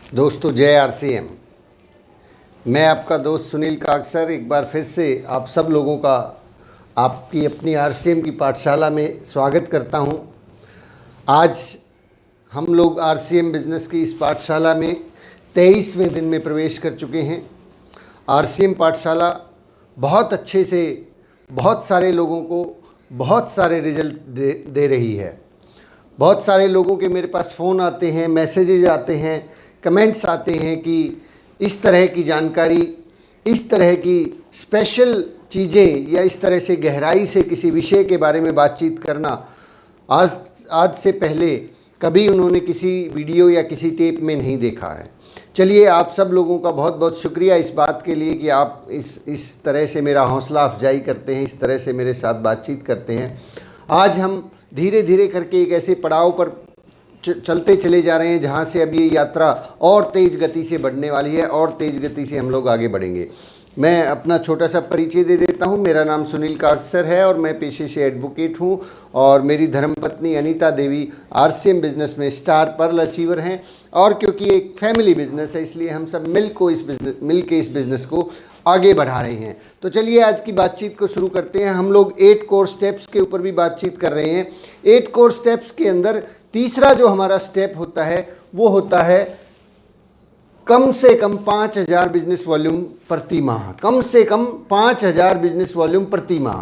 दोस्तों जय आरसीएम। मैं आपका दोस्त सुनील काकसर एक बार फिर से आप सब लोगों का आपकी अपनी आरसीएम की पाठशाला में स्वागत करता हूं। आज हम लोग आरसीएम बिजनेस की इस पाठशाला में 23वें दिन में प्रवेश कर चुके हैं। आरसीएम पाठशाला बहुत अच्छे से बहुत सारे लोगों को बहुत सारे रिजल्ट दे रही है। बहुत सारे लोगों के मेरे पास फ़ोन आते हैं, मैसेजेज आते हैं, कमेंट्स आते हैं कि इस तरह की जानकारी, इस तरह की स्पेशल चीज़ें या इस तरह से गहराई से किसी विषय के बारे में बातचीत करना आज से पहले कभी उन्होंने किसी वीडियो या किसी टेप में नहीं देखा है। चलिए, आप सब लोगों का बहुत बहुत शुक्रिया इस बात के लिए कि आप इस तरह से मेरा हौसला अफजाई करते हैं, इस तरह से मेरे साथ बातचीत करते हैं। आज हम धीरे धीरे करके एक ऐसे पड़ाव पर चलते चले जा रहे हैं जहां से अब ये यात्रा और तेज़ गति से बढ़ने वाली है और तेज़ गति से हम लोग आगे बढ़ेंगे। मैं अपना छोटा सा परिचय दे देता हूं। मेरा नाम सुनील काकसर है और मैं पेशे से एडवोकेट हूं और मेरी धर्मपत्नी अनीता देवी आरसीएम बिजनेस में स्टार पर्ल अचीवर हैं। और क्योंकि एक फैमिली बिजनेस है इसलिए हम सब मिल के इस बिज़नेस को आगे बढ़ा रहे हैं। तो चलिए आज की बातचीत को शुरू करते हैं। हम लोग 8 कोर स्टेप्स के ऊपर भी बातचीत कर रहे हैं। 8 कोर स्टेप्स के अंदर तीसरा जो हमारा स्टेप होता है वो होता है कम से कम 5000 बिजनेस वॉल्यूम प्रति माह। कम से कम 5000 बिजनेस वॉल्यूम प्रति माह।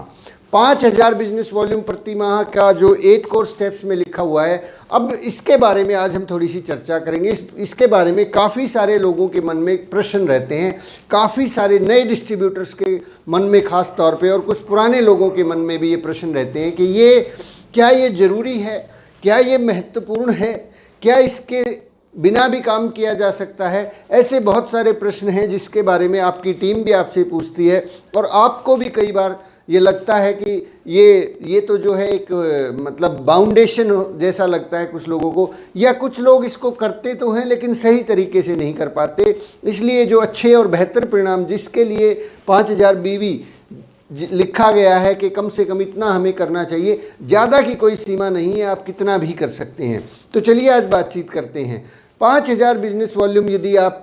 5000 बिजनेस वॉल्यूम प्रति माह का जो 8 कोर स्टेप्स में लिखा हुआ है, अब इसके बारे में आज हम थोड़ी सी चर्चा करेंगे। इसके बारे में काफ़ी सारे लोगों के मन में प्रश्न रहते हैं, काफ़ी सारे नए डिस्ट्रीब्यूटर्स के मन में ख़ास तौर पे और कुछ पुराने लोगों के मन में भी ये प्रश्न रहते हैं कि क्या ये ज़रूरी है, क्या ये महत्वपूर्ण है, क्या इसके बिना भी काम किया जा सकता है। ऐसे बहुत सारे प्रश्न हैं जिसके बारे में आपकी टीम भी आपसे पूछती है और आपको भी कई बार ये लगता है कि ये तो जो है एक मतलब बाउंडेशन जैसा लगता है कुछ लोगों को, या कुछ लोग इसको करते तो हैं लेकिन सही तरीके से नहीं कर पाते। इसलिए जो अच्छे और बेहतर परिणाम जिसके लिए 5000 बीवी लिखा गया है कि कम से कम इतना हमें करना चाहिए, ज़्यादा की कोई सीमा नहीं है, आप कितना भी कर सकते हैं। तो चलिए आज बातचीत करते हैं। 5000 बिजनेस वॉल्यूम यदि आप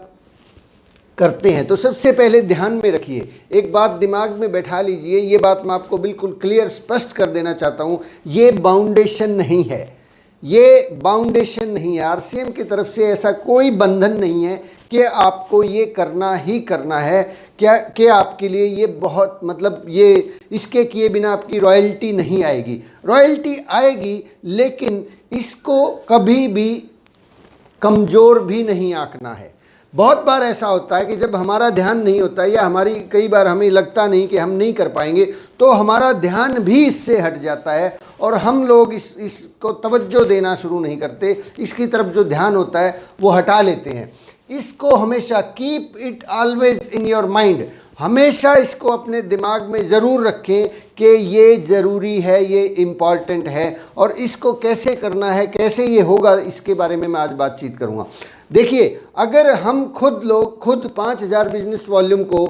करते हैं तो सबसे पहले ध्यान में रखिए, एक बात दिमाग में बैठा लीजिए, ये बात मैं आपको बिल्कुल क्लियर स्पष्ट कर देना चाहता हूँ, ये बाउंडेशन नहीं है, ये बाउंडेशन नहीं है। आरसीएम की तरफ से ऐसा कोई बंधन नहीं है कि आपको ये करना ही करना है, क्या आपके लिए ये बहुत मतलब ये इसके किए बिना आपकी रॉयल्टी नहीं आएगी। रॉयल्टी आएगी लेकिन इसको कभी भी कमज़ोर भी नहीं आंकना है। बहुत बार ऐसा होता है कि जब हमारा ध्यान नहीं होता या कई बार हमें लगता नहीं कि हम नहीं कर पाएंगे तो हमारा ध्यान भी इससे हट जाता है और हम लोग इसको तवज्जो देना शुरू नहीं करते, इसकी तरफ जो ध्यान होता है वो हटा लेते हैं। इसको हमेशा keep it always in your mind, हमेशा इसको अपने दिमाग में ज़रूर रखें कि ये ज़रूरी है, ये इम्पॉर्टेंट है और इसको कैसे करना है, कैसे ये होगा, इसके बारे में मैं आज बातचीत करूँगा। देखिए, अगर हम खुद 5000 बिजनेस वॉल्यूम को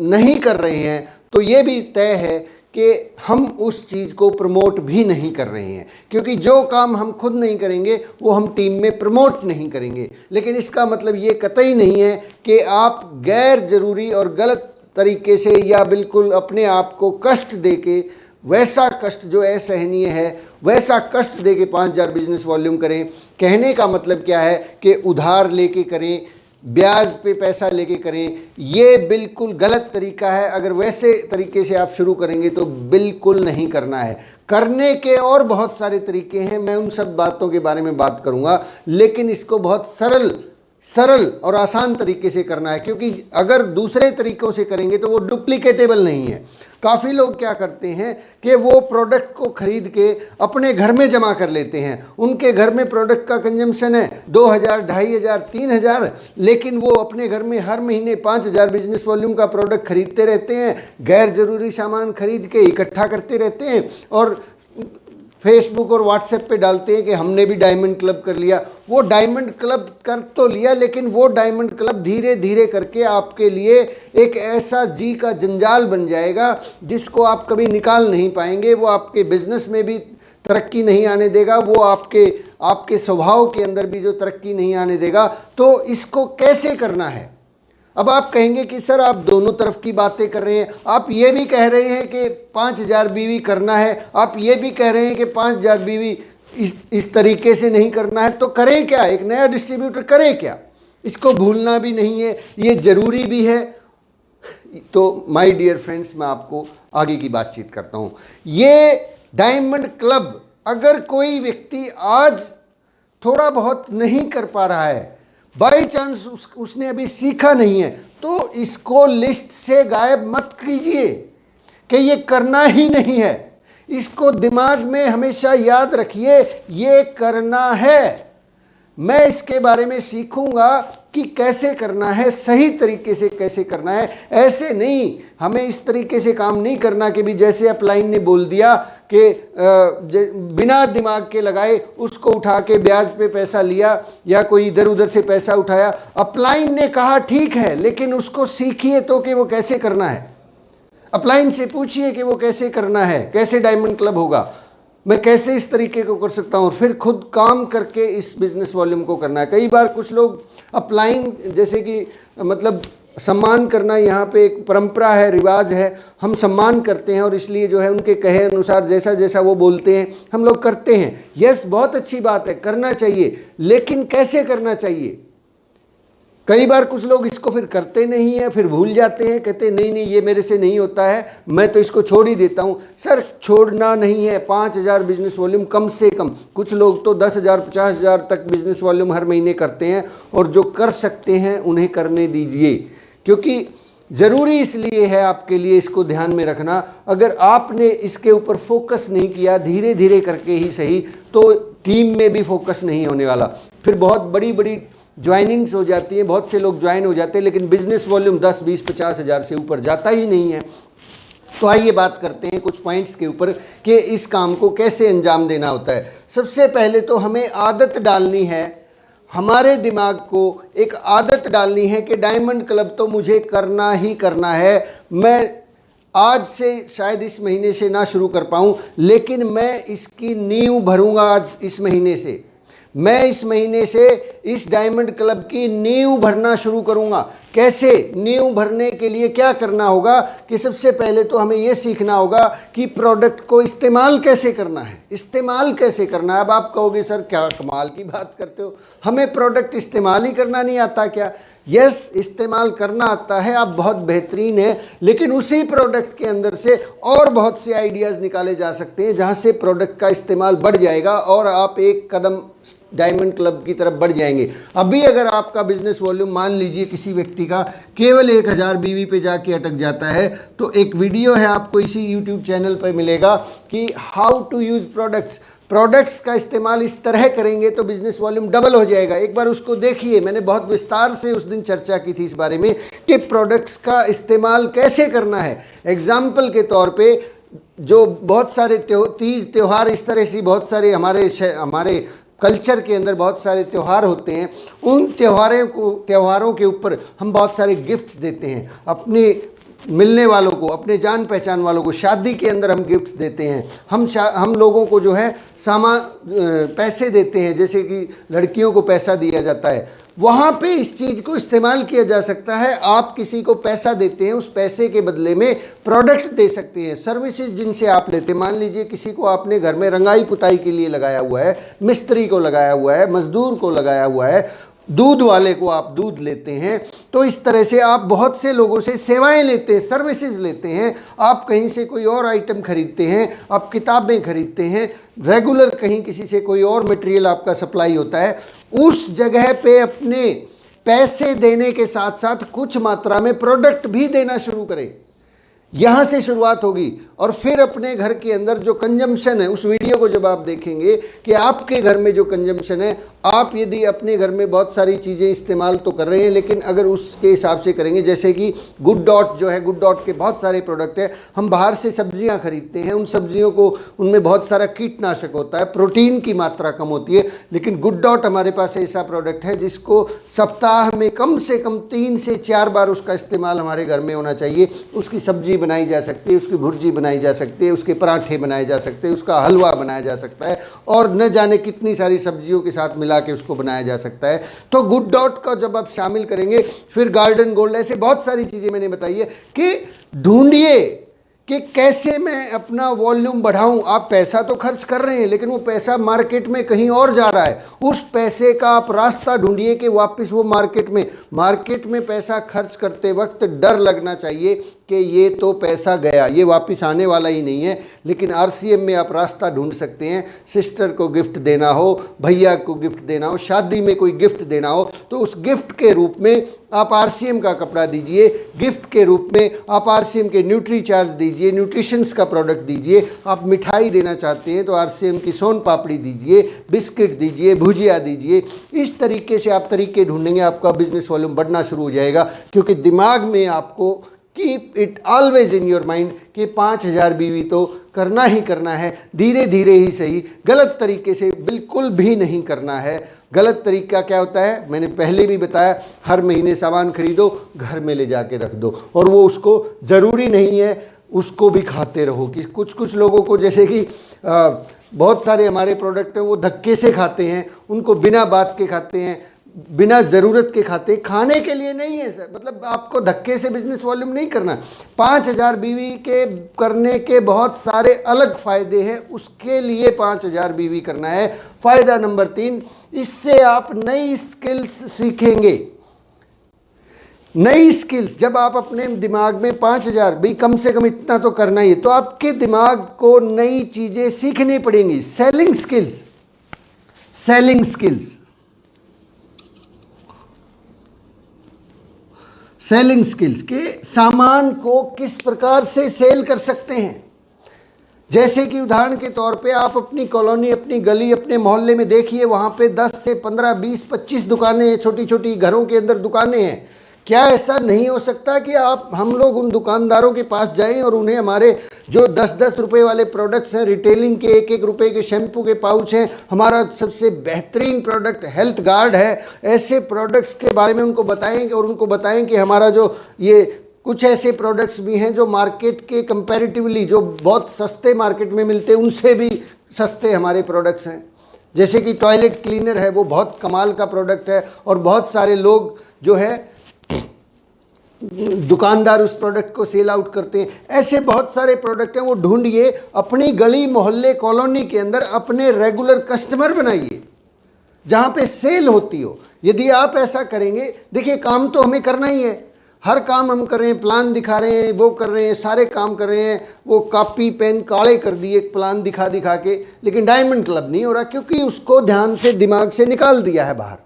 नहीं कर रहे हैं तो ये भी तय है कि हम उस चीज़ को प्रमोट भी नहीं कर रहे हैं, क्योंकि जो काम हम खुद नहीं करेंगे वो हम टीम में प्रमोट नहीं करेंगे। लेकिन इसका मतलब ये कतई नहीं है कि आप गैर ज़रूरी और गलत तरीके से या बिल्कुल अपने आप को कष्ट देके, वैसा कष्ट जो असहनीय है वैसा कष्ट देके 5000 बिजनेस वॉल्यूम करें। कहने का मतलब क्या है कि उधार लेके करें, ब्याज पे पैसा लेके करें, ये बिल्कुल गलत तरीका है। अगर वैसे तरीके से आप शुरू करेंगे तो बिल्कुल नहीं करना है। करने के और बहुत सारे तरीके हैं, मैं उन सब बातों के बारे में बात करूंगा, लेकिन इसको बहुत सरल और आसान तरीके से करना है, क्योंकि अगर दूसरे तरीक़ों से करेंगे तो वो डुप्लीकेटेबल नहीं है। काफ़ी लोग क्या करते हैं कि वो प्रोडक्ट को ख़रीद के अपने घर में जमा कर लेते हैं, उनके घर में प्रोडक्ट का कंजम्पशन है 2000, 2500, 3000, लेकिन वो अपने घर में हर महीने 5000 बिजनेस वॉल्यूम का प्रोडक्ट खरीदते रहते हैं, गैर ज़रूरी सामान खरीद के इकट्ठा करते रहते हैं और फेसबुक और व्हाट्सएप पे डालते हैं कि हमने भी डायमंड क्लब कर लिया। वो डायमंड क्लब कर तो लिया, लेकिन वो डायमंड क्लब धीरे धीरे करके आपके लिए एक ऐसा जी का जंजाल बन जाएगा जिसको आप कभी निकाल नहीं पाएंगे। वो आपके बिजनेस में भी तरक्की नहीं आने देगा, वो आपके स्वभाव के अंदर भी जो तरक्की नहीं आने देगा। तो इसको कैसे करना है? अब आप कहेंगे कि सर आप दोनों तरफ की बातें कर रहे हैं, आप ये भी कह रहे हैं कि 5000 बीवी करना है, आप ये भी कह रहे हैं कि 5000 बीवी इस तरीके से नहीं करना है, तो करें क्या? एक नया डिस्ट्रीब्यूटर करे क्या? इसको भूलना भी नहीं है, ये ज़रूरी भी है। तो माय डियर फ्रेंड्स, मैं आपको आगे की बातचीत करता हूँ। ये डायमंड क्लब, अगर कोई व्यक्ति आज थोड़ा बहुत नहीं कर पा रहा है, बाई चांस उसने अभी सीखा नहीं है, तो इसको लिस्ट से गायब मत कीजिए कि ये करना ही नहीं है। इसको दिमाग में हमेशा याद रखिए, ये करना है। मैं इसके बारे में सीखूंगा कि कैसे करना है, सही तरीके से कैसे करना है। ऐसे नहीं, हमें इस तरीके से काम नहीं करना कि भी जैसे अपलाइन ने बोल दिया कि बिना दिमाग के लगाए उसको उठा के ब्याज पे पैसा लिया या कोई इधर उधर से पैसा उठाया। अपलाइन ने कहा ठीक है, लेकिन उसको सीखिए तो कि वो कैसे करना है। अपलाइन से पूछिए कि वो कैसे करना है, कैसे डायमंड क्लब होगा, मैं कैसे इस तरीके को कर सकता हूँ, फिर खुद काम करके इस बिजनेस वॉल्यूम को करना है। कई बार कुछ लोग अपलाइन, जैसे कि मतलब सम्मान करना यहाँ पे एक परंपरा है, रिवाज है, हम सम्मान करते हैं और इसलिए जो है उनके कहे अनुसार जैसा जैसा वो बोलते हैं हम लोग करते हैं। यस, बहुत अच्छी बात है, करना चाहिए, लेकिन कैसे करना चाहिए? कई बार कुछ लोग इसको फिर करते नहीं हैं, फिर भूल जाते हैं, कहते हैं नहीं नहीं ये मेरे से नहीं होता है, मैं तो इसको छोड़ ही देता हूँ। सर छोड़ना नहीं है, 5000 बिजनेस वॉल्यूम कम से कम, कुछ लोग तो 10,000 50,000 तक बिजनेस वॉल्यूम हर महीने करते हैं, और जो कर सकते हैं उन्हें करने दीजिए, क्योंकि ज़रूरी इसलिए है आपके लिए इसको ध्यान में रखना। अगर आपने इसके ऊपर फोकस नहीं किया, धीरे धीरे करके ही सही, तो टीम में भी फोकस नहीं होने वाला। फिर बहुत बड़ी बड़ी ज्वाइनिंग्स हो जाती हैं, बहुत से लोग ज्वाइन हो जाते हैं, लेकिन बिजनेस वॉल्यूम 10, 20, 50,000 से ऊपर जाता ही नहीं है। तो आइए बात करते हैं कुछ पॉइंट्स के ऊपर कि इस काम को कैसे अंजाम देना होता है। सबसे पहले तो हमें आदत डालनी है, हमारे दिमाग को एक आदत डालनी है कि डायमंड क्लब तो मुझे करना ही करना है। मैं आज से शायद इस महीने से ना शुरू कर पाऊँ, लेकिन मैं इसकी नींव भरूंगा आज इस महीने से। मैं इस महीने से इस डायमंड क्लब की नींव भरना शुरू करूंगा। कैसे? नींव भरने के लिए क्या करना होगा कि सबसे पहले तो हमें यह सीखना होगा कि प्रोडक्ट को इस्तेमाल कैसे करना है। इस्तेमाल कैसे करना है? अब आप कहोगे सर क्या कमाल की बात करते हो, हमें प्रोडक्ट इस्तेमाल ही करना नहीं आता क्या? यस, इस्तेमाल करना आता है, आप बहुत बेहतरीन है, लेकिन उसी प्रोडक्ट के अंदर से और बहुत से आइडियाज़ निकाले जा सकते हैं जहां से प्रोडक्ट का इस्तेमाल बढ़ जाएगा और आप एक कदम डायमंड क्लब की तरफ बढ़ जाएंगे। अभी अगर आपका बिजनेस वॉल्यूम मान लीजिए किसी व्यक्ति का केवल 1000 बीवी पे जाके अटक जाता है, तो एक वीडियो है आपको इसी यूट्यूब चैनल पर मिलेगा कि हाउ टू यूज़ प्रोडक्ट्स का इस्तेमाल इस तरह करेंगे तो बिजनेस वॉल्यूम डबल हो जाएगा। एक बार उसको देखिए, मैंने बहुत विस्तार से उस दिन चर्चा की थी इस बारे में कि प्रोडक्ट्स का इस्तेमाल कैसे करना है। एग्जाम्पल के तौर पे जो बहुत सारे तीज त्यौहार, इस तरह से बहुत सारे हमारे कल्चर के अंदर बहुत सारे त्यौहार होते हैं, उन त्योहारों के ऊपर हम बहुत सारे गिफ्ट्स देते हैं अपने मिलने वालों को, अपने जान पहचान वालों को। शादी के अंदर हम गिफ्ट्स देते हैं, हम लोगों को जो है पैसे देते हैं, जैसे कि लड़कियों को पैसा दिया जाता है, वहाँ पे इस चीज़ को इस्तेमाल किया जा सकता है। आप किसी को पैसा देते हैं, उस पैसे के बदले में प्रोडक्ट दे सकते हैं, सर्विसेज जिनसे आप लेते हैं। मान लीजिए किसी को आपने घर में रंगाई पुताई के लिए लगाया हुआ है, मिस्त्री को लगाया हुआ है, मजदूर को लगाया हुआ है, दूध वाले को आप दूध लेते हैं, तो इस तरह से आप बहुत से लोगों से सेवाएं लेते हैं, सर्विसेज लेते हैं। आप कहीं से कोई और आइटम खरीदते हैं, आप किताबें खरीदते हैं, रेगुलर कहीं किसी से कोई और मटेरियल आपका सप्लाई होता है, उस जगह पे अपने पैसे देने के साथ साथ कुछ मात्रा में प्रोडक्ट भी देना शुरू करें। यहाँ से शुरुआत होगी और फिर अपने घर के अंदर जो कंजम्पशन है, उस वीडियो को जब आप देखेंगे कि आपके घर में जो कंजम्पशन है, आप यदि अपने घर में बहुत सारी चीज़ें इस्तेमाल तो कर रहे हैं, लेकिन अगर उसके हिसाब से करेंगे, जैसे कि गुड डॉट जो है, गुड डॉट के बहुत सारे प्रोडक्ट है, हम बाहर से सब्जियां खरीदते हैं, उन सब्जियों को उनमें बहुत सारा कीटनाशक होता है, प्रोटीन की मात्रा कम होती है, लेकिन गुड डॉट हमारे पास ऐसा प्रोडक्ट है जिसको सप्ताह में कम से कम 3 से 4 बार उसका इस्तेमाल हमारे घर में होना चाहिए। उसकी सब्जी बनाई जा सकती है, उसकी भुर्जी बनाई जा सकती है, उसके पराठे बनाए जा सकते हैं, उसका हलवा बनाया जा सकता है और न जाने कितनी सारी सब्जियों के साथ मिला के उसको बनाया जा सकता है। तो गुड डॉट का जब आप शामिल करेंगे, फिर गार्डन गोल्ड, ऐसे बहुत सारी चीज़ें मैंने बताई है कि ढूंढिए कि कैसे मैं अपना वॉल्यूम बढ़ाऊं। आप पैसा तो खर्च कर रहे हैं लेकिन वो पैसा मार्केट में कहीं और जा रहा है। उस पैसे का आप रास्ता ढूंढिए कि वापस वो मार्केट में पैसा खर्च करते वक्त डर लगना चाहिए कि ये तो पैसा गया, ये वापस आने वाला ही नहीं है। लेकिन आरसीएम में आप रास्ता ढूंढ सकते हैं। सिस्टर को गिफ्ट देना हो, भैया को गिफ्ट देना हो, शादी में कोई गिफ्ट देना हो, तो उस गिफ्ट के रूप में आप आरसीएम का कपड़ा दीजिए, गिफ्ट के रूप में आप आरसीएम के न्यूट्री चार्ज दीजिए, न्यूट्रिशंस का प्रोडक्ट दीजिए। आप मिठाई देना चाहते हैं तो आरसीएम की सोन पापड़ी दीजिए, बिस्किट दीजिए, भुजिया दीजिए। इस तरीके से आप तरीके ढूंढेंगे, आपका बिजनेस वॉल्यूम बढ़ना शुरू हो जाएगा। क्योंकि दिमाग में आपको keep it always in your mind कि 5000 बीवी तो करना ही करना है, धीरे धीरे ही सही, गलत तरीके से बिल्कुल भी नहीं करना है। गलत तरीका क्या होता है, मैंने पहले भी बताया, हर महीने सामान खरीदो, घर में ले जाके रख दो और वो उसको ज़रूरी नहीं है उसको भी खाते रहो। कि कुछ लोगों को, जैसे कि बहुत सारे हमारे प्रोडक्ट हैं वो धक्के से खाते हैं, उनको बिना बात के खाते हैं, बिना ज़रूरत के खाते, खाने के लिए नहीं है सर। मतलब आपको धक्के से बिजनेस वॉल्यूम नहीं करना। 5000 बीवी के करने के बहुत सारे अलग फ़ायदे हैं, उसके लिए 5000 बीवी करना है। फ़ायदा नंबर 3, इससे आप नई स्किल्स सीखेंगे। नई स्किल्स जब आप अपने दिमाग में 5000 भी कम से कम इतना तो करना ही है, तो आपके दिमाग को नई चीज़ें सीखनी पड़ेंगी। सेलिंग स्किल्स के सामान को किस प्रकार से सेल कर सकते हैं। जैसे कि उदाहरण के तौर पे आप अपनी कॉलोनी, अपनी गली, अपने मोहल्ले में देखिए, वहाँ पे 10 से 15, 20, 25 दुकानें हैं, छोटी छोटी घरों के अंदर दुकानें हैं। क्या ऐसा नहीं हो सकता कि हम लोग उन दुकानदारों के पास जाएं और उन्हें हमारे जो 10-10 रुपये वाले प्रोडक्ट्स हैं, रिटेलिंग के 1-1 रुपये के शैम्पू के पाउच हैं, हमारा सबसे बेहतरीन प्रोडक्ट हेल्थ गार्ड है, ऐसे प्रोडक्ट्स के बारे में उनको बताएं और उनको बताएं कि हमारा जो ये कुछ ऐसे प्रोडक्ट्स भी हैं जो मार्केट के कंपैरेटिवली जो बहुत सस्ते मार्केट में मिलते हैं उनसे भी सस्ते हमारे प्रोडक्ट्स हैं। जैसे कि टॉयलेट क्लीनर है, वो बहुत कमाल का प्रोडक्ट है और बहुत सारे लोग जो है दुकानदार उस प्रोडक्ट को सेल आउट करते हैं। ऐसे बहुत सारे प्रोडक्ट हैं, वो ढूंढिए, अपनी गली, मोहल्ले, कॉलोनी के अंदर अपने रेगुलर कस्टमर बनाइए जहाँ पे सेल होती हो। यदि आप ऐसा करेंगे, देखिए काम तो हमें करना ही है, हर काम हम कर रहे हैं, प्लान दिखा रहे हैं, वो कर रहे हैं, सारे काम कर रहे हैं, वो कॉपी पेन काले कर दिए प्लान दिखा दिखा के, लेकिन डायमंड क्लब नहीं हो रहा क्योंकि उसको ध्यान से दिमाग से निकाल दिया है बाहर।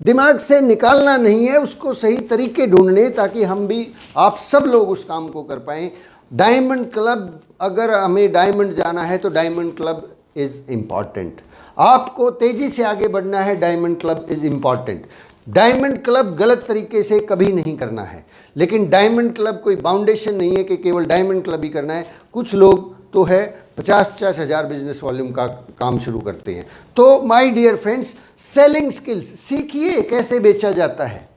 दिमाग से निकालना नहीं है, उसको सही तरीके ढूंढने, ताकि हम भी, आप सब लोग उस काम को कर पाएँ। डायमंड क्लब, अगर हमें डायमंड जाना है तो डायमंड क्लब इज़ इम्पॉर्टेंट। आपको तेज़ी से आगे बढ़ना है, diamond club is important. Diamond club गलत तरीके से कभी नहीं करना है, लेकिन डायमंड क्लब कोई बाउंडेशन नहीं है कि केवल डायमंड क्लब ही करना है। कुछ लोग तो है 50-50 हज़ार बिजनेस वॉल्यूम का काम शुरू करते हैं। तो my dear friends, selling skills सीखिए, कैसे बेचा जाता है,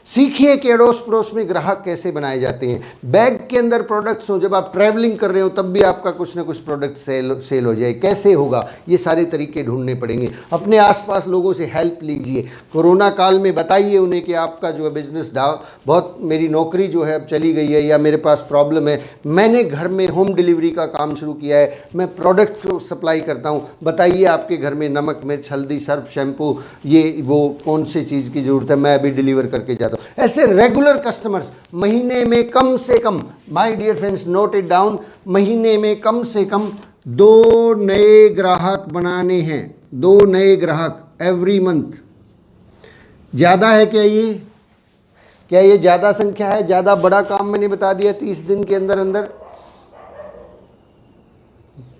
सीखिए कि अड़ोस पड़ोस में ग्राहक कैसे बनाए जाते हैं। बैग के अंदर प्रोडक्ट्स हो, जब आप ट्रैवलिंग कर रहे हो तब भी आपका कुछ ना कुछ प्रोडक्ट सेल हो जाए, कैसे होगा, ये सारे तरीके ढूंढने पड़ेंगे। अपने आसपास लोगों से हेल्प लीजिए, कोरोना काल में बताइए उन्हें कि आपका जो है बिज़नेस बहुत, मेरी नौकरी जो है अब चली गई है या मेरे पास प्रॉब्लम है, मैंने घर में होम डिलीवरी का काम शुरू किया है, मैं प्रोडक्ट सप्लाई करता हूँ, बताइए आपके घर में नमक, मिर्च, हल्दी, सर्फ, शैम्पू, ये वो कौन सी चीज़ की ज़रूरत है, मैं अभी डिलीवर करके जाता हूँ। ऐसे रेगुलर कस्टमर्स महीने में कम से कम, my dear friends note it down, महीने में कम से कम 2 नए ग्राहक बनाने हैं, 2 नए ग्राहक एवरी मंथ। ज़्यादा है क्या ये? क्या ये ज़्यादा संख्या है? ज़्यादा बड़ा काम मैंने बता दिया 30 दिन के अंदर अंदर।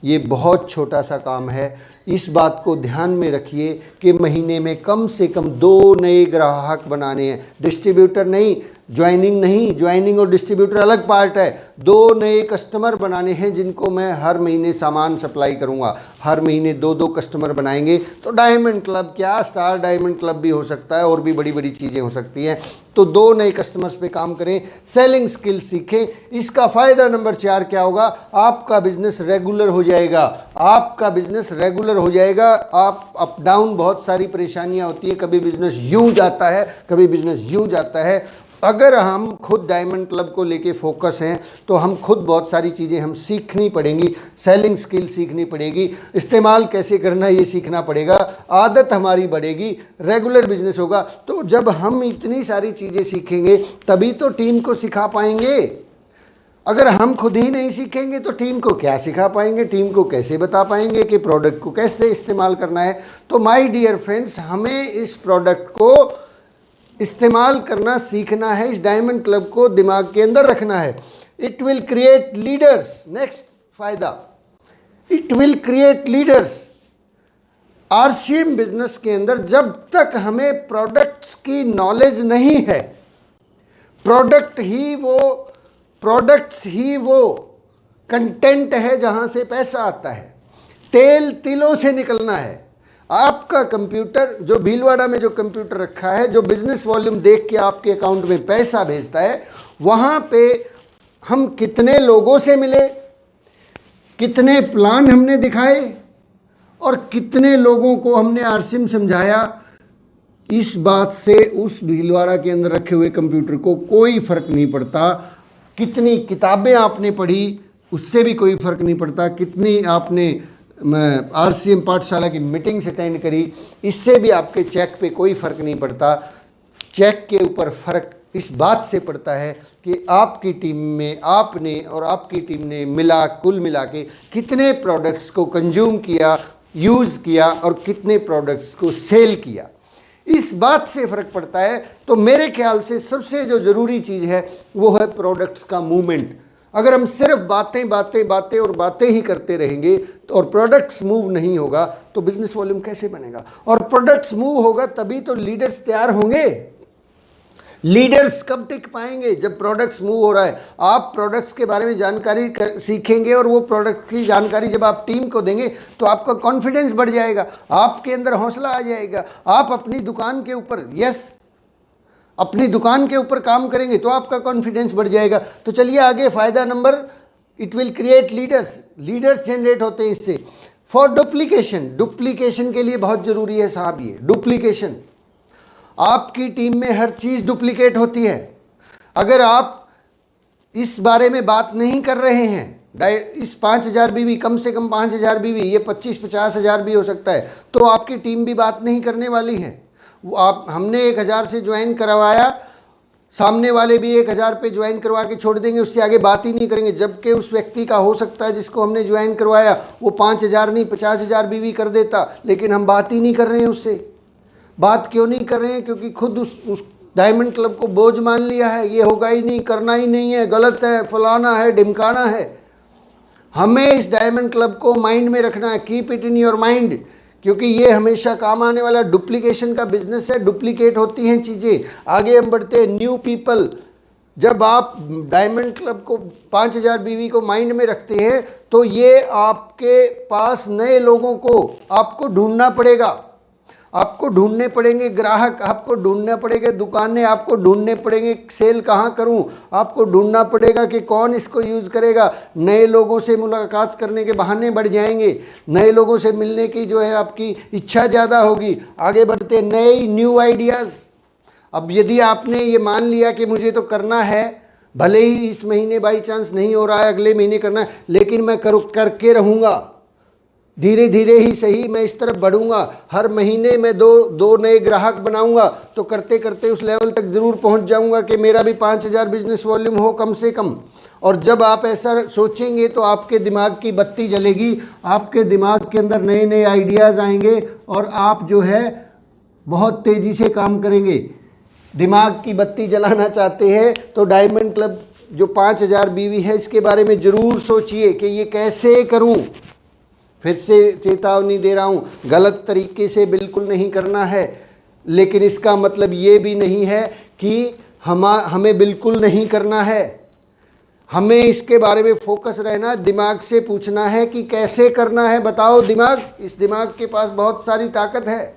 ये बहुत छोटा सा काम है। इस बात को ध्यान में रखिए कि महीने में कम से कम 2 नए ग्राहक बनाने हैं। डिस्ट्रीब्यूटर नहीं, ज्वाइनिंग नहीं, ज्वाइनिंग और डिस्ट्रीब्यूटर अलग पार्ट है। 2 नए कस्टमर बनाने हैं जिनको मैं हर महीने सामान सप्लाई करूंगा। हर महीने 2-2 कस्टमर बनाएंगे तो डायमंड क्लब क्या, स्टार डायमंड क्लब भी हो सकता है और भी बड़ी बड़ी चीज़ें हो सकती हैं। तो 2 नए कस्टमर्स पे काम करें, सेलिंग स्किल सीखें। इसका फ़ायदा नंबर 4 क्या होगा, आपका बिजनेस रेगुलर हो जाएगा। आपका बिजनेस रेगुलर हो जाएगा। आप अप डाउन बहुत सारी परेशानियां होती हैं, कभी बिजनेस यूं जाता है, कभी बिजनेस यूं जाता है। अगर हम खुद डायमंड क्लब को लेके फोकस हैं तो हम खुद बहुत सारी चीज़ें हम सीखनी पड़ेंगी। सेलिंग स्किल सीखनी पड़ेगी, इस्तेमाल कैसे करना ये सीखना पड़ेगा, आदत हमारी बढ़ेगी, रेगुलर बिजनेस होगा। तो जब हम इतनी सारी चीज़ें सीखेंगे तभी तो टीम को सिखा पाएंगे। अगर हम खुद ही नहीं सीखेंगे तो टीम को क्या सिखा पाएंगे, टीम को कैसे बता पाएंगे कि प्रोडक्ट को कैसे इस्तेमाल करना है। तो माय डियर फ्रेंड्स, हमें इस प्रोडक्ट को इस्तेमाल करना सीखना है, इस डायमंड क्लब को दिमाग के अंदर रखना है। It will create leaders. Next फायदा, it will create leaders. RCM business के अंदर जब तक हमें प्रोडक्ट्स की नॉलेज नहीं है, प्रोडक्ट्स ही वो कंटेंट है जहां से पैसा आता है। तेल तिलों से निकलना है। आपका कंप्यूटर, जो भीलवाड़ा में जो कंप्यूटर रखा है, जो बिजनेस वॉल्यूम देख के आपके अकाउंट में पैसा भेजता है, वहाँ पे हम कितने लोगों से मिले, कितने प्लान हमने दिखाए और कितने लोगों को हमने आरसीएम समझाया, इस बात से उस भीलवाड़ा के अंदर रखे हुए कंप्यूटर को कोई फ़र्क नहीं पड़ता। कितनी किताबें आपने पढ़ी उससे भी कोई फ़र्क नहीं पड़ता। कितनी आपने आरसीएम पाठशाला की मीटिंग्स अटेंड करी, इससे भी आपके चेक पे कोई फ़र्क नहीं पड़ता। चेक के ऊपर फ़र्क इस बात से पड़ता है कि आपकी टीम में आपने और आपकी टीम ने कुल मिला के कितने प्रोडक्ट्स को कंज्यूम किया, यूज़ किया और कितने प्रोडक्ट्स को सेल किया, इस बात से फ़र्क पड़ता है। तो मेरे ख्याल से सबसे जो ज़रूरी चीज़ है वो है प्रोडक्ट्स का मूवमेंट। अगर हम सिर्फ बातें और बातें ही करते रहेंगे तो और प्रोडक्ट्स मूव नहीं होगा तो बिजनेस वॉल्यूम कैसे बनेगा। और प्रोडक्ट्स मूव होगा तभी तो लीडर्स तैयार होंगे। लीडर्स कब टिक पाएंगे, जब प्रोडक्ट्स मूव हो रहा है। आप प्रोडक्ट्स के बारे में जानकारी सीखेंगे और वो प्रोडक्ट की जानकारी जब आप टीम को देंगे तो आपका कॉन्फिडेंस बढ़ जाएगा, आपके अंदर हौसला आ जाएगा। आप अपनी दुकान के ऊपर अपनी दुकान के ऊपर काम करेंगे तो आपका कॉन्फिडेंस बढ़ जाएगा। तो चलिए आगे, फ़ायदा number, it will create leaders generate होते हैं इससे। फॉर डुप्लीकेशन के लिए बहुत ज़रूरी है साहब ये डुप्लीकेशन। आपकी टीम में हर चीज़ डुप्लीकेट होती है। अगर आप इस बारे में बात नहीं कर रहे हैं, इस 5000 बीवी, कम से कम 5000 बीवी, ये 25-50 हज़ार भी हो सकता है, तो आपकी टीम भी बात नहीं करने वाली है। हमने 1000 से ज्वाइन करवाया, सामने वाले भी 1000 पे ज्वाइन करवा के छोड़ देंगे, उससे आगे बात ही नहीं करेंगे। जबकि उस व्यक्ति का हो सकता है जिसको हमने ज्वाइन करवाया वो 5000 नहीं 50,000 बीवी कर देता, लेकिन हम बात ही नहीं कर रहे हैं उससे। बात क्यों नहीं कर रहे हैं? क्योंकि खुद उस डायमंड क्लब को बोझ मान लिया है, ये होगा ही नहीं, करना ही नहीं है, गलत है, फलाना है, ढिमकाना है। हमें इस डायमंड क्लब को माइंड में रखना है, keep it in your mind, क्योंकि ये हमेशा काम आने वाला डुप्लीकेशन का बिजनेस है। डुप्लीकेट होती हैं चीज़ें। आगे हम बढ़ते हैं, न्यू पीपल। जब आप डायमंड क्लब को 5000 बीवी को माइंड में रखते हैं तो ये आपके पास नए लोगों को आपको ढूंढना पड़ेगा, आपको ढूंढने पड़ेंगे ग्राहक, आपको ढूंढना पड़ेगा दुकानें, आपको ढूंढने पड़ेंगे सेल कहाँ करूँ, आपको ढूंढना पड़ेगा कि कौन इसको यूज़ करेगा। नए लोगों से मुलाकात करने के बहाने बढ़ जाएंगे, नए लोगों से मिलने की जो है आपकी इच्छा ज़्यादा होगी। आगे बढ़ते, न्यू आइडियाज़। अब यदि आपने ये मान लिया कि मुझे तो करना है, भले ही इस महीने बाई चांस नहीं हो रहा है, अगले महीने करना है, लेकिन मैं करके रहूँगा, धीरे धीरे ही सही मैं इस तरफ बढ़ूंगा, हर महीने मैं दो नए ग्राहक बनाऊंगा, तो करते करते उस लेवल तक ज़रूर पहुंच जाऊंगा कि मेरा भी 5000 बिजनेस वॉल्यूम हो कम से कम। और जब आप ऐसा सोचेंगे तो आपके दिमाग की बत्ती जलेगी, आपके दिमाग के अंदर नए नए आइडियाज़ आएंगे और आप जो है बहुत तेज़ी से काम करेंगे। दिमाग की बत्ती जलाना चाहते हैं तो डायमंड क्लब जो 5000 बीवी है इसके बारे में ज़रूर सोचिए कि ये कैसे करूं। फिर से चेतावनी दे रहा हूँ, गलत तरीके से बिल्कुल नहीं करना है, लेकिन इसका मतलब ये भी नहीं है कि हमें बिल्कुल नहीं करना है। हमें इसके बारे में फोकस रहना, दिमाग से पूछना है कि कैसे करना है, बताओ दिमाग। इस दिमाग के पास बहुत सारी ताकत है,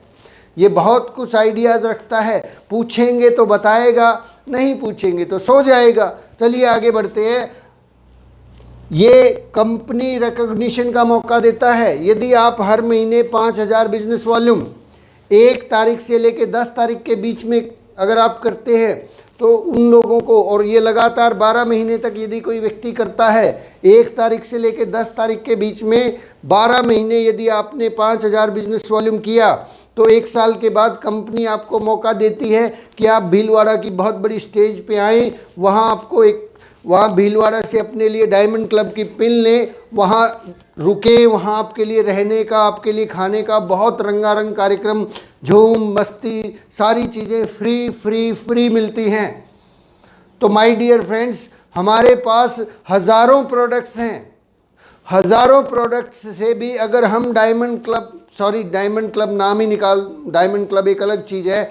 ये बहुत कुछ आइडियाज़ रखता है। पूछेंगे तो बताएगा, नहीं पूछेंगे तो सो जाएगा। चलिए आगे बढ़ते हैं। ये कंपनी रिकॉग्निशन का मौका देता है। यदि आप हर महीने 5,000 बिजनेस वॉल्यूम 1 तारीख से लेकर 10 तारीख के बीच में अगर आप करते हैं तो उन लोगों को, और ये लगातार 12 महीने तक यदि कोई व्यक्ति करता है, 1 तारीख से लेकर 10 तारीख के बीच में 12 महीने यदि आपने 5,000 बिजनेस वॉल्यूम किया तो 1 साल के बाद कंपनी आपको मौका देती है कि आप भीलवाड़ा की बहुत बड़ी स्टेज पे आएँ। वहाँ भीलवाड़ा से अपने लिए डायमंड क्लब की पिन लें, वहाँ रुके, वहाँ आपके लिए रहने का, आपके लिए खाने का बहुत रंगारंग कार्यक्रम, झूम मस्ती, सारी चीज़ें फ्री फ्री फ्री मिलती हैं। तो माय डियर फ्रेंड्स, हमारे पास हज़ारों प्रोडक्ट्स हैं। हज़ारों प्रोडक्ट्स से भी अगर हम डायमंड क्लब नाम ही निकाल, डायमंड क्लब एक अलग चीज़ है।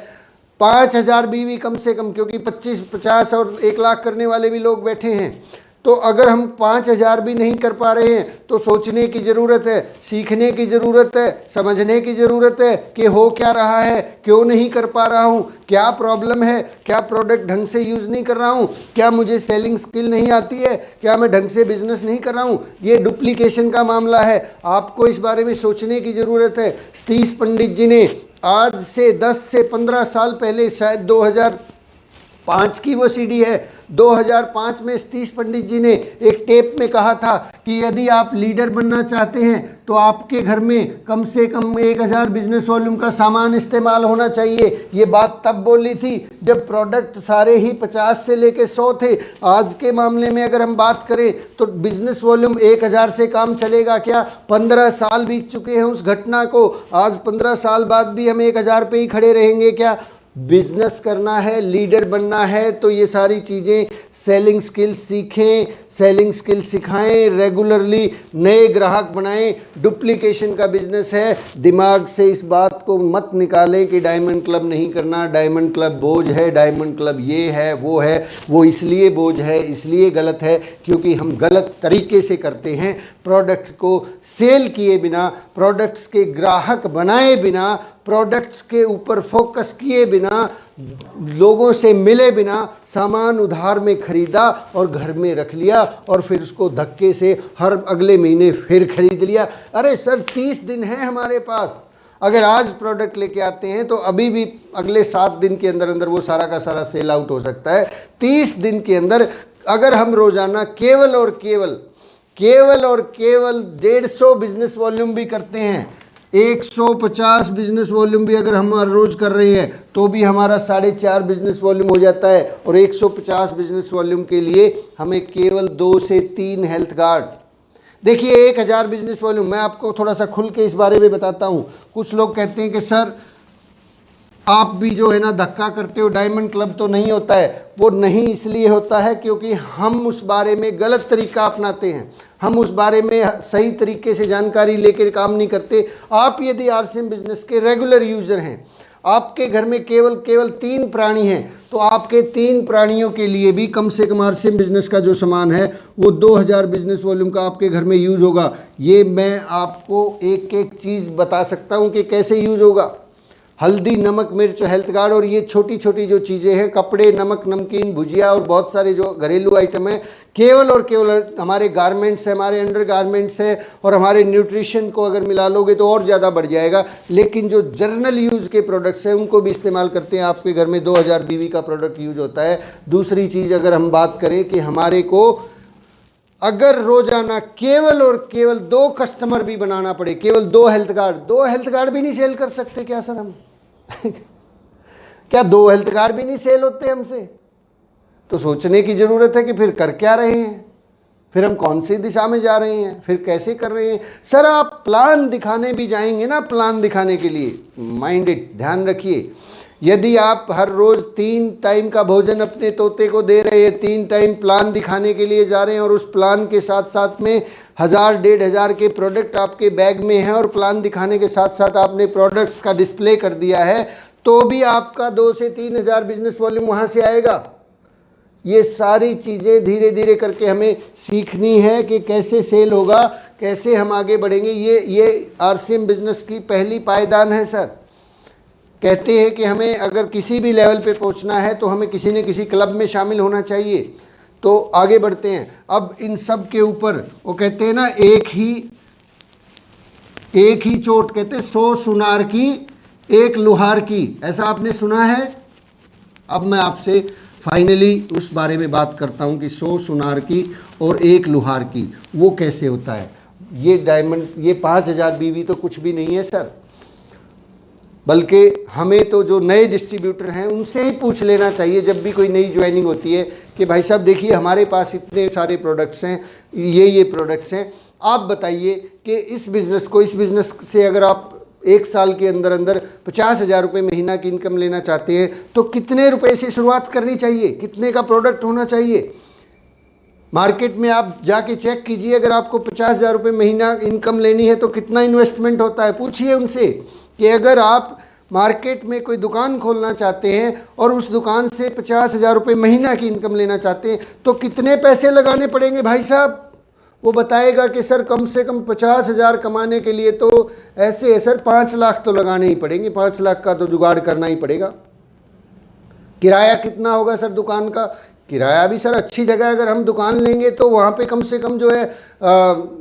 5,000 बीवी कम से कम, क्योंकि 25, 50 और 1 लाख करने वाले भी लोग बैठे हैं। तो अगर हम 5,000 भी नहीं कर पा रहे हैं तो सोचने की ज़रूरत है, सीखने की ज़रूरत है, समझने की ज़रूरत है कि हो क्या रहा है, क्यों नहीं कर पा रहा हूँ, क्या प्रॉब्लम है, क्या प्रोडक्ट ढंग से यूज़ नहीं कर रहा हूँ, क्या मुझे सेलिंग स्किल नहीं आती है, क्या मैं ढंग से बिजनेस नहीं कर रहा हूँ। ये डुप्लीकेशन का मामला है, आपको इस बारे में सोचने की ज़रूरत है। सतीश पंडित जी ने आज से 10 से 15 साल पहले, शायद 2005 की वो सीडी है, 2005 में सतीश पंडित जी ने एक टेप में कहा था कि यदि आप लीडर बनना चाहते हैं तो आपके घर में कम से कम 1,000 बिजनेस वॉल्यूम का सामान इस्तेमाल होना चाहिए। ये बात तब बोली थी जब प्रोडक्ट सारे ही 50 से लेके 100 थे। आज के मामले में अगर हम बात करें तो बिजनेस वॉल्यूम 1,000 से काम चलेगा क्या? 15 साल बीत चुके हैं उस घटना को। आज 15 साल बाद भी हम 1,000 पे ही खड़े रहेंगे क्या? बिजनेस करना है, लीडर बनना है तो ये सारी चीज़ें, सेलिंग स्किल सीखें, सेलिंग स्किल सिखाएं, रेगुलरली नए ग्राहक बनाएं। डुप्लीकेशन का बिजनेस है, दिमाग से इस बात को मत निकालें कि डायमंड क्लब नहीं करना, डायमंड क्लब बोझ है, डायमंड क्लब ये है वो है। वो इसलिए बोझ है, इसलिए गलत है क्योंकि हम गलत तरीके से करते हैं। प्रोडक्ट को सेल किए बिना, प्रोडक्ट्स के ग्राहक बनाए बिना, प्रोडक्ट्स के ऊपर फोकस किए बिना, लोगों से मिले बिना सामान उधार में खरीदा और घर में रख लिया और फिर उसको धक्के से हर अगले महीने फिर खरीद लिया। अरे सर 30 दिन है हमारे पास, अगर आज प्रोडक्ट लेके आते हैं तो अभी भी अगले 7 दिन के अंदर अंदर वो सारा का सारा सेल आउट हो सकता है। 30 दिन के अंदर अगर हम रोज़ाना केवल और केवल 150 बिजनेस वॉल्यूम भी करते हैं, 150 बिजनेस वॉल्यूम भी अगर हम हर रोज़ कर रहे हैं तो भी हमारा 4.5 बिजनेस वॉल्यूम हो जाता है। और 150 बिजनेस वॉल्यूम के लिए हमें केवल 2 से 3 हेल्थ कार्ड। देखिए 1,000 बिजनेस वॉल्यूम, मैं आपको थोड़ा सा खुल के इस बारे में बताता हूँ। कुछ लोग कहते हैं कि सर आप भी जो है ना धक्का करते हो, डायमंड क्लब तो नहीं होता है। वो नहीं इसलिए होता है क्योंकि हम उस बारे में गलत तरीका अपनाते हैं, हम उस बारे में सही तरीके से जानकारी लेकर काम नहीं करते। आप यदि आरसीएम बिजनेस के रेगुलर यूज़र हैं, आपके घर में केवल 3 प्राणी हैं, तो आपके 3 प्राणियों के लिए भी कम से कम आरसीएम बिजनेस का जो सामान है वो 2,000 बिजनेस वॉल्यूम का आपके घर में यूज़ होगा। ये मैं आपको एक एक चीज़ बता सकता हूँ कि कैसे यूज़ होगा। हल्दी, नमक, मिर्च, हेल्थ कार्ड और ये छोटी छोटी जो चीज़ें हैं, कपड़े, नमक, नमकीन, भुजिया और बहुत सारे जो घरेलू आइटम हैं, केवल और केवल हमारे गारमेंट्स है, हमारे अंडर गारमेंट्स है और हमारे न्यूट्रिशन को अगर मिला लोगे तो और ज़्यादा बढ़ जाएगा। लेकिन जो जर्नल यूज़ के प्रोडक्ट्स हैं उनको भी इस्तेमाल करते हैं। आपके घर में 2,000 बीवी का प्रोडक्ट यूज होता है। दूसरी चीज़ अगर हम बात करें कि हमारे को अगर रोजाना केवल और केवल 2 कस्टमर भी बनाना पड़े, केवल 2 हेल्थ कार्ड भी नहीं सेल कर सकते क्या सर हम? क्या 2 हेल्थ कार्ड भी नहीं सेल होते हमसे? तो सोचने की ज़रूरत है कि फिर कर क्या रहे हैं, फिर हम कौन सी दिशा में जा रहे हैं, फिर कैसे कर रहे हैं। सर आप प्लान दिखाने भी जाएंगे ना, प्लान दिखाने के लिए माइंड इट, ध्यान रखिए। यदि आप हर रोज़ 3 टाइम का भोजन अपने तोते को दे रहे हैं, 3 टाइम प्लान दिखाने के लिए जा रहे हैं और उस प्लान के साथ साथ में 1,000-1,500 के प्रोडक्ट आपके बैग में हैं और प्लान दिखाने के साथ साथ आपने प्रोडक्ट्स का डिस्प्ले कर दिया है, तो भी आपका 2 से 3 हज़ार बिजनेस वॉल्यूम वहाँ से आएगा। ये सारी चीज़ें धीरे धीरे करके हमें सीखनी है कि कैसे सेल होगा, कैसे हम आगे बढ़ेंगे। ये आरसीएम बिजनेस की पहली पायदान है सर। कहते हैं कि हमें अगर किसी भी लेवल पे पहुंचना है तो हमें किसी न किसी क्लब में शामिल होना चाहिए, तो आगे बढ़ते हैं। अब इन सब के ऊपर वो कहते हैं ना, एक ही चोट, कहते हैं 100 सुनार की एक लुहार की, ऐसा आपने सुना है। अब मैं आपसे फाइनली उस बारे में बात करता हूं कि 100 सुनार की और एक लुहार की वो कैसे होता है। ये डायमंड, ये 5000 बीवी तो कुछ भी नहीं है सर, बल्कि हमें तो जो नए डिस्ट्रीब्यूटर हैं उनसे ही पूछ लेना चाहिए जब भी कोई नई ज्वाइनिंग होती है कि भाई साहब देखिए हमारे पास इतने सारे प्रोडक्ट्स हैं, ये प्रोडक्ट्स हैं, आप बताइए कि इस बिज़नेस से अगर आप एक साल के अंदर अंदर 50,000 रुपये महीना की इनकम लेना चाहते हैं तो कितने रुपए से शुरुआत करनी चाहिए, कितने का प्रोडक्ट होना चाहिए। मार्केट में आप जाके चेक कीजिए, अगर आपको 50,000 रुपये महीना इनकम लेनी है तो कितना इन्वेस्टमेंट होता है। पूछिए उनसे कि अगर आप मार्केट में कोई दुकान खोलना चाहते हैं और उस दुकान से 50,000 रुपये महीना की इनकम लेना चाहते हैं तो कितने पैसे लगाने पड़ेंगे भाई साहब। वो बताएगा कि सर कम से कम 50,000 कमाने के लिए तो ऐसे है सर 5 लाख तो लगाने ही पड़ेंगे, 5 लाख का तो जुगाड़ करना ही पड़ेगा। किराया कितना होगा सर दुकान का? किराया भी सर अच्छी जगह अगर हम दुकान लेंगे तो वहाँ पे कम से कम जो है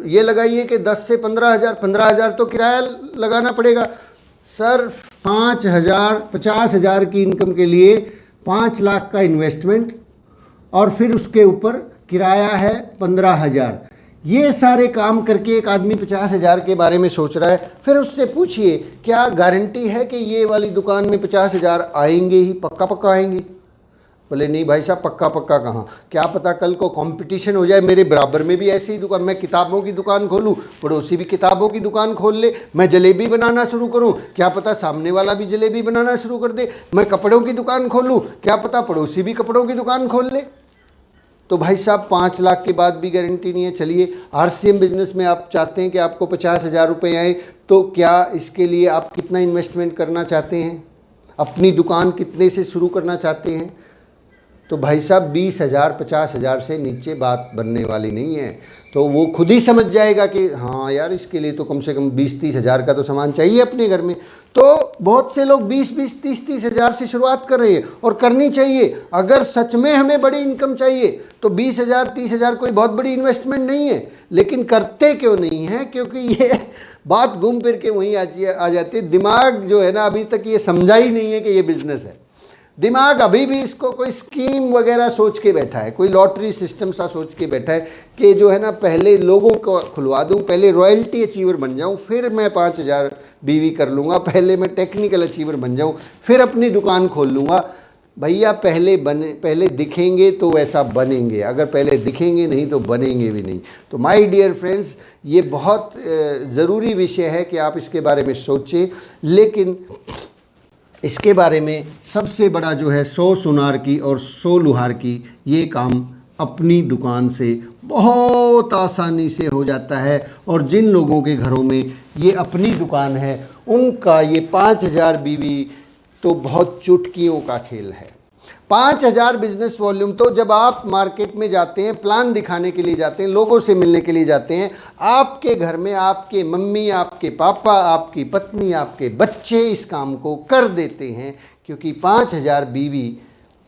ये लगाइए कि 10 से 15,000 तो किराया लगाना पड़ेगा सर। 50,000 की इनकम के लिए 5 लाख का इन्वेस्टमेंट और फिर उसके ऊपर किराया है 15,000। ये सारे काम करके एक आदमी 50,000 के बारे में सोच रहा है। फिर उससे पूछिए क्या गारंटी है कि ये वाली दुकान में 50,000 आएंगे ही, पक्का आएंगे? बोले नहीं भाई साहब पक्का कहाँ, क्या पता कल को कंपटीशन हो जाए, मेरे बराबर में भी ऐसी ही दुकान, मैं किताबों की दुकान खोलूँ, पड़ोसी भी किताबों की दुकान खोल ले, मैं जलेबी बनाना शुरू करूँ, क्या पता सामने वाला भी जलेबी बनाना शुरू कर दे, मैं कपड़ों की दुकान खोलूँ, क्या पता पड़ोसी भी कपड़ों की दुकान खोल ले। तो भाई साहब 5 लाख के बाद भी गारंटी नहीं है। चलिए आरसीएम बिजनेस में आप चाहते हैं कि आपको 50,000 रुपये आए, तो क्या इसके लिए आप कितना इन्वेस्टमेंट करना चाहते हैं, अपनी दुकान कितने से शुरू करना चाहते हैं? तो भाई साहब 20,000 50,000 से नीचे बात बनने वाली नहीं है। तो वो खुद ही समझ जाएगा कि हाँ यार इसके लिए तो कम से कम 20-30 हज़ार का तो सामान चाहिए अपने घर में। तो बहुत से लोग 20-20 30-30 हज़ार से शुरुआत कर रहे हैं और करनी चाहिए। अगर सच में हमें बड़ी इनकम चाहिए तो 20,000 30,000 कोई बहुत बड़ी इन्वेस्टमेंट नहीं है, लेकिन करते क्यों नहीं है? क्योंकि ये बात घूम फिर के वहीं आ जाती है। दिमाग जो है ना अभी तक ये समझा ही नहीं है कि ये बिज़नेस है। दिमाग अभी भी इसको कोई स्कीम वगैरह सोच के बैठा है, कोई लॉटरी सिस्टम सा सोच के बैठा है कि जो है ना पहले लोगों को खुलवा दूं, पहले रॉयल्टी अचीवर बन जाऊं, फिर मैं 5,000 बीवी कर लूँगा, पहले मैं टेक्निकल अचीवर बन जाऊं, फिर अपनी दुकान खोल लूँगा। भैया पहले दिखेंगे तो वैसा बनेंगे, अगर पहले दिखेंगे नहीं तो बनेंगे भी नहीं। तो माय डियर फ्रेंड्स, ये बहुत ज़रूरी विषय है कि आप इसके बारे में सोचें। लेकिन इसके बारे में सबसे बड़ा जो है 100 सुनार की और 100 लुहार की, ये काम अपनी दुकान से बहुत आसानी से हो जाता है। और जिन लोगों के घरों में ये अपनी दुकान है उनका ये 5,000 बीवी तो बहुत चुटकियों का खेल है। 5,000 बिजनेस वॉल्यूम तो जब आप मार्केट में जाते हैं, प्लान दिखाने के लिए जाते हैं, लोगों से मिलने के लिए जाते हैं, आपके घर में आपके मम्मी, आपके पापा, आपकी पत्नी, आपके बच्चे इस काम को कर देते हैं, क्योंकि 5,000 बीवी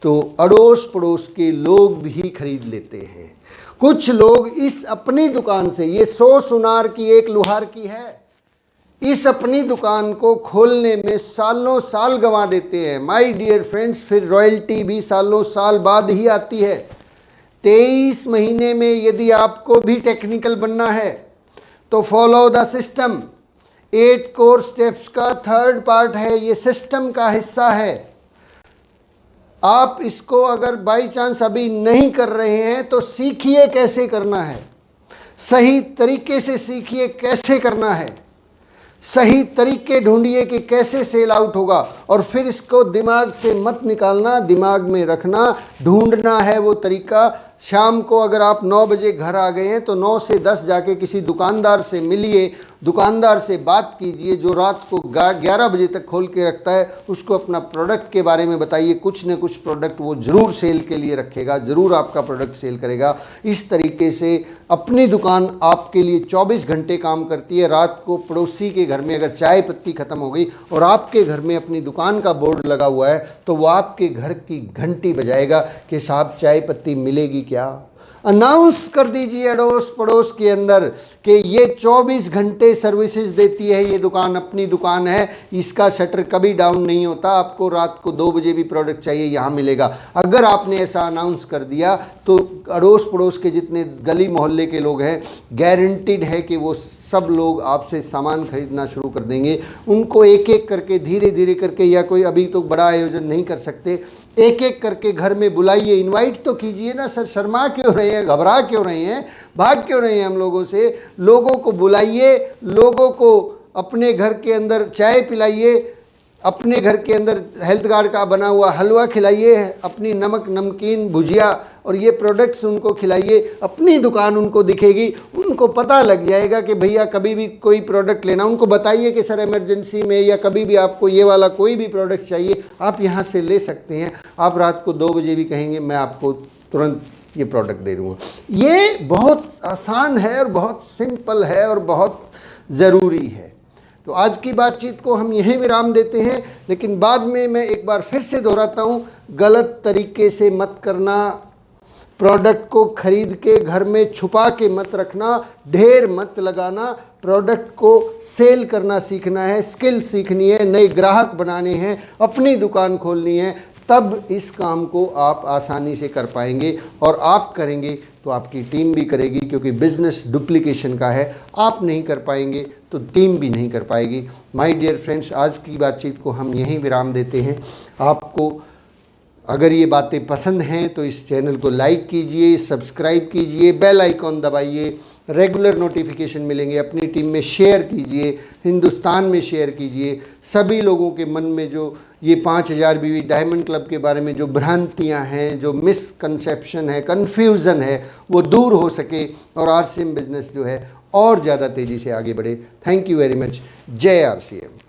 तो अड़ोस पड़ोस के लोग भी खरीद लेते हैं। कुछ लोग इस अपनी दुकान से, ये 100 सुनार की एक लुहार की है, इस अपनी दुकान को खोलने में सालों साल गंवा देते हैं माय डियर फ्रेंड्स। फिर रॉयल्टी भी सालों साल बाद ही आती है। 23 महीने में यदि आपको भी टेक्निकल बनना है तो follow the system. 8 core steps का 3rd पार्ट है, ये सिस्टम का हिस्सा है। आप इसको अगर बाई चांस अभी नहीं कर रहे हैं तो सीखिए कैसे करना है, सही तरीके से सीखिए कैसे करना है, सही तरीके ढूंढिए कि कैसे सेल आउट होगा, और फिर इसको दिमाग से मत निकालना, दिमाग में रखना, ढूंढना है वो तरीका शाम को अगर आप 9 बजे घर आ गए हैं तो 9 से 10 जाके किसी दुकानदार से मिलिए, दुकानदार से बात कीजिए जो रात को 11 बजे तक खोल के रखता है, उसको अपना प्रोडक्ट के बारे में बताइए। कुछ न कुछ प्रोडक्ट वो ज़रूर सेल के लिए रखेगा, ज़रूर आपका प्रोडक्ट सेल करेगा। इस तरीके से अपनी दुकान आपके लिए 24 घंटे काम करती है। रात को पड़ोसी के घर में अगर चाय पत्ती ख़त्म हो गई और आपके घर में अपनी दुकान का बोर्ड लगा हुआ है तो वो आपके घर की घंटी बजाएगा कि साहब चाय पत्ती मिलेगी क्या। अनाउंस कर दीजिए अड़ोस पड़ोस के अंदर कि ये 24 घंटे सर्विसेज देती है, ये दुकान अपनी दुकान है, इसका शटर कभी डाउन नहीं होता, आपको रात को 2 बजे भी प्रोडक्ट चाहिए यहाँ मिलेगा। अगर आपने ऐसा अनाउंस कर दिया तो अड़ोस पड़ोस के जितने गली मोहल्ले के लोग हैं, गारंटीड है कि वो सब लोग आपसे सामान खरीदना शुरू कर देंगे। उनको एक एक करके धीरे धीरे करके, या कोई अभी तो बड़ा आयोजन नहीं कर सकते, एक एक करके घर में बुलाइए, इनवाइट तो कीजिए ना सर। शर्मा क्यों रहे हैं, घबरा क्यों रहे हैं, भाग क्यों रहे हैं हम लोगों से। लोगों को बुलाइए, लोगों को अपने घर के अंदर चाय पिलाइए, अपने घर के अंदर हेल्थ गार्ड का बना हुआ हलवा खिलाइए, अपनी नमक नमकीन भुजिया और ये प्रोडक्ट्स उनको खिलाइए। अपनी दुकान उनको दिखेगी, उनको पता लग जाएगा कि भैया कभी भी कोई प्रोडक्ट लेना, उनको बताइए कि सर इमरजेंसी में या कभी भी आपको ये वाला कोई भी प्रोडक्ट चाहिए आप यहाँ से ले सकते हैं। आप रात को 2 बजे भी कहेंगे मैं आपको तुरंत ये प्रोडक्ट दे दूँगा। ये बहुत आसान है और बहुत सिंपल है और बहुत ज़रूरी है। तो आज की बातचीत को हम यहीं विराम देते हैं, लेकिन बाद में मैं एक बार फिर से दोहराता हूँ, गलत तरीके से मत करना, प्रोडक्ट को खरीद के घर में छुपा के मत रखना, ढेर मत लगाना। प्रोडक्ट को सेल करना सीखना है, स्किल सीखनी है, नए ग्राहक बनाने हैं, अपनी दुकान खोलनी है, तब इस काम को आप आसानी से कर पाएंगे। और आप करेंगे तो आपकी टीम भी करेगी, क्योंकि बिजनेस डुप्लीकेशन का है। आप नहीं कर पाएंगे तो टीम भी नहीं कर पाएगी। माय डियर फ्रेंड्स, आज की बातचीत को हम यहीं विराम देते हैं। आपको अगर ये बातें पसंद हैं तो इस चैनल को लाइक कीजिए, सब्सक्राइब कीजिए, बेल आइकॉन दबाइए, रेगुलर नोटिफिकेशन मिलेंगे। अपनी टीम में शेयर कीजिए, हिंदुस्तान में शेयर कीजिए। सभी लोगों के मन में जो ये 5000 बीवी डायमंड क्लब के बारे में जो भ्रांतियां हैं, जो मिसकंसेप्शन है, कन्फ्यूज़न है, वो दूर हो सके और RCM बिजनेस जो है और ज़्यादा तेज़ी से आगे बढ़े। Thank you very much. जय RCM।